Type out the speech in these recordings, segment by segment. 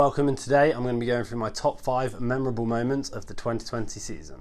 Welcome, and today I'm going to be going through my top 5 memorable moments of the 2020 season.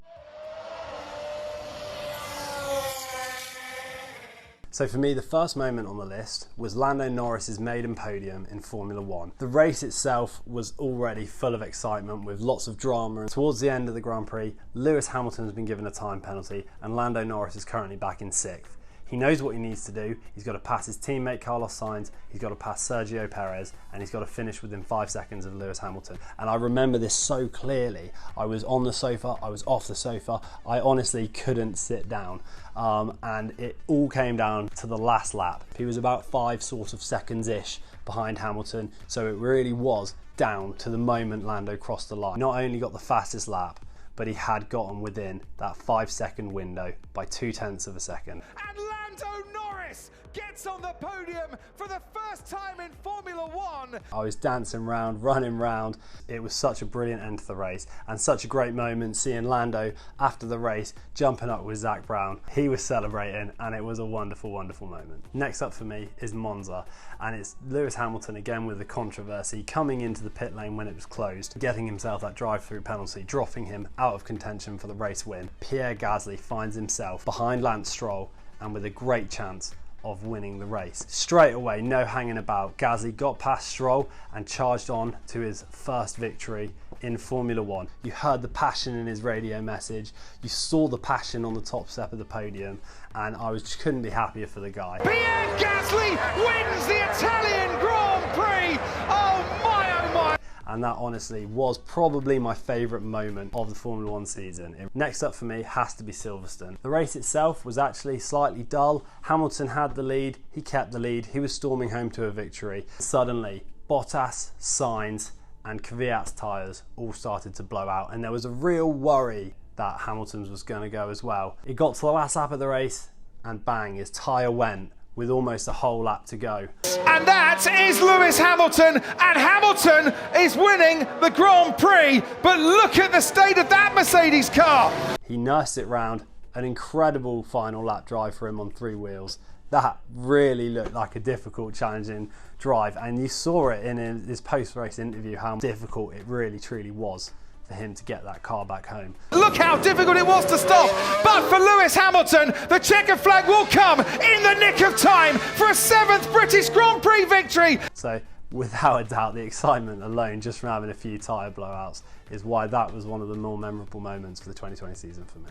So for me, the first moment on the list was Lando Norris's maiden podium in Formula 1. The race itself was already full of excitement with lots of drama. Towards the end of the Grand Prix, Lewis Hamilton has been given a time penalty and Lando Norris is currently back in 6th. He knows what he needs to do. He's got to pass his teammate Carlos Sainz, he's got to pass Sergio Perez, and he's got to finish within 5 seconds of Lewis Hamilton. And I remember this so clearly. I was on the sofa, I was off the sofa, I honestly couldn't sit down. And it all came down to the last lap. He was about 5 seconds-ish behind Hamilton, so it really was down to the moment Lando crossed the line. Not only got the fastest lap, but he had gotten within that 5-second window by 0.2 of a second. And Lando Norris gets on the podium for the first time in Formula 1. I was dancing round, running round. It was such a brilliant end to the race and such a great moment seeing Lando after the race jumping up with Zach Brown. He was celebrating and it was a wonderful, wonderful moment. Next up for me is Monza, and it's Lewis Hamilton again with the controversy coming into the pit lane when it was closed, getting himself that drive-through penalty, dropping him out of contention for the race win. Pierre Gasly finds himself behind Lance Stroll and with a great chance of winning the race. Straight away, no hanging about, Gasly got past Stroll and charged on to his first victory in Formula 1. You heard the passion in his radio message, you saw the passion on the top step of the podium, and I couldn't be happier for the guy. Pierre Gasly wins the Italian Grand Prix! Oh my, oh my! And that honestly was probably my favourite moment of the Formula 1 season. Next up for me has to be Silverstone. The race itself was actually slightly dull. Hamilton had the lead, he kept the lead, he was storming home to a victory. Suddenly, Bottas, Sainz and Kvyat's tyres all started to blow out, and there was a real worry that Hamilton's was going to go as well. It got to the last lap of the race and bang, his tyre went with almost a whole lap to go. And that is Lewis Hamilton, and Hamilton is winning the Grand Prix, but look at the state of that Mercedes car. He nursed it round, an incredible final lap drive for him on 3 wheels. That really looked like a difficult, challenging drive, and you saw it in his post-race interview how difficult it really truly was for him to get that car back home. Look how difficult it was to stop, but for Lewis Hamilton, the checkered flag will come in the nick of time for a 7th British Grand Prix victory. So without a doubt, the excitement alone just from having a few tyre blowouts is why that was one of the more memorable moments for the 2020 season for me.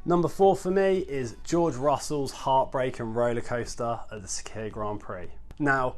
Number 4 for me is George Russell's heartbreak and roller coaster at the Sakir Grand Prix. Now,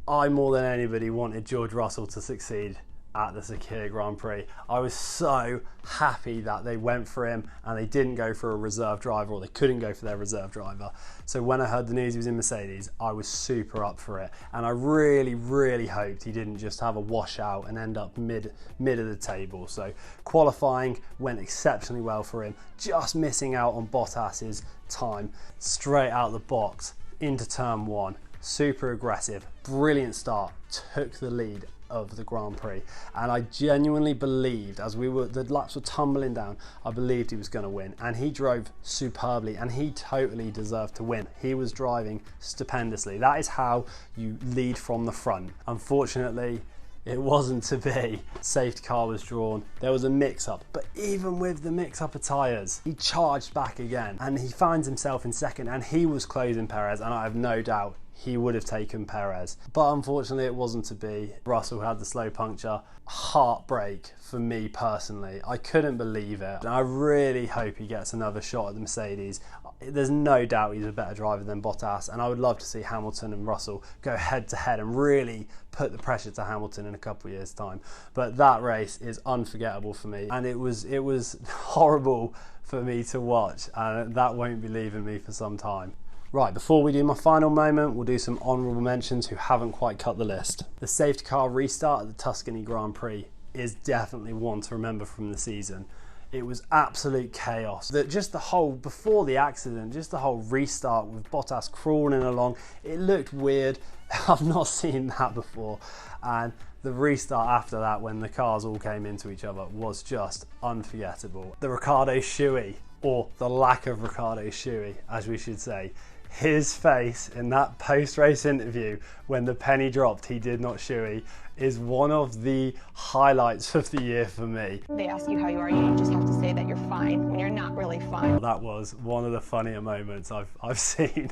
I more than anybody wanted George Russell to succeed at the Sakir Grand Prix. I was so happy that they went for him and they didn't go for a reserve driver, or they couldn't go for their reserve driver. So when I heard the news he was in Mercedes, I was super up for it, and I really, really hoped he didn't just have a washout and end up mid of the table. So qualifying went exceptionally well for him, just missing out on Bottas's time. Straight out the box into turn 1, super aggressive, brilliant start, took the lead of the Grand Prix, and I genuinely believed, as the laps were tumbling down, I believed he was going to win, and he drove superbly and he totally deserved to win. He was driving stupendously. That is how you lead from the front. Unfortunately, it wasn't to be. Safety car was drawn, there was a mix-up, but even with the mix-up of tyres, he charged back again and he finds himself in 2nd, and he was closing Perez, and I have no doubt he would have taken Perez. But unfortunately it wasn't to be. Russell had the slow puncture. Heartbreak for me personally. I couldn't believe it. And I really hope he gets another shot at the Mercedes. There's no doubt he's a better driver than Bottas, and I would love to see Hamilton and Russell go head to head and really put the pressure to Hamilton in a couple of years' time. But that race is unforgettable for me, and it was horrible for me to watch, and that won't be leaving me for some time. Right, before we do my final moment, we'll do some honourable mentions who haven't quite cut the list. The safety car restart at the Tuscany Grand Prix is definitely one to remember from the season. It was absolute chaos. Before the accident, just the whole restart with Bottas crawling along, it looked weird. I've not seen that before. And the restart after that, when the cars all came into each other, was just unforgettable. The Ricciardo shoey, or the lack of Ricciardo shoey, as we should say, his face in that post-race interview when the penny dropped, he did not shoey, is one of the highlights of the year for me. They ask you how you are, you just have to say that you're fine when you're not really fine. That was one of the funnier moments I've seen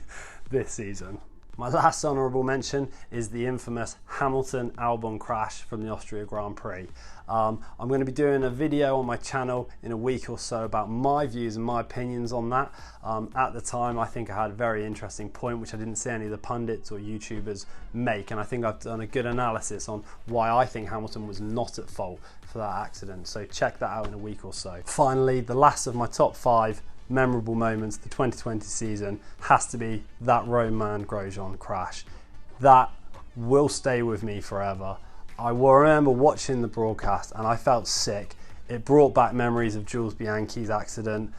this season. My last honourable mention is the infamous Hamilton-Albon crash from the Austria Grand Prix. I'm going to be doing a video on my channel in a week or so about my views and my opinions on that. At the time, I think I had a very interesting point which I didn't see any of the pundits or YouTubers make, and I think I've done a good analysis on why I think Hamilton was not at fault for that accident. So check that out in a week or so. Finally, the last of my top 5 memorable moments of the 2020 season has to be that Romain Grosjean crash. That will stay with me forever. I remember watching the broadcast and I felt sick. It brought back memories of Jules Bianchi's accident.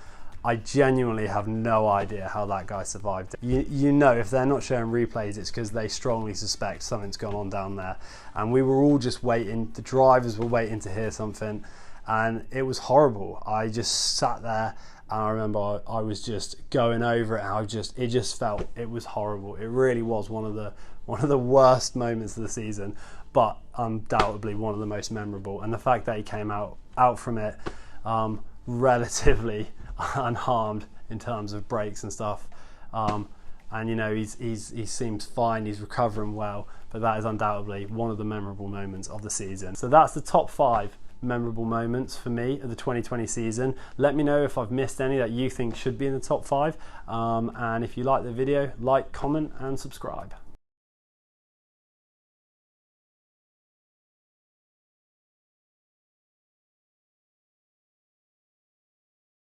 I genuinely have no idea how that guy survived. You know, if they're not showing replays, it's because they strongly suspect something's gone on down there. And we were all just waiting, the drivers were waiting to hear something, and it was horrible. I just sat there and I remember I was just going over it, and it just felt, it was horrible. It really was one of the worst moments of the season, but undoubtedly one of the most memorable. And the fact that he came out from it relatively unharmed in terms of brakes and stuff, and you know, he seems fine, he's recovering well, but that is undoubtedly one of the memorable moments of the season. So that's the top 5 memorable moments for me of the 2020 season. Let me know if I've missed any that you think should be in the top 5, and if you like the video, like, comment and subscribe.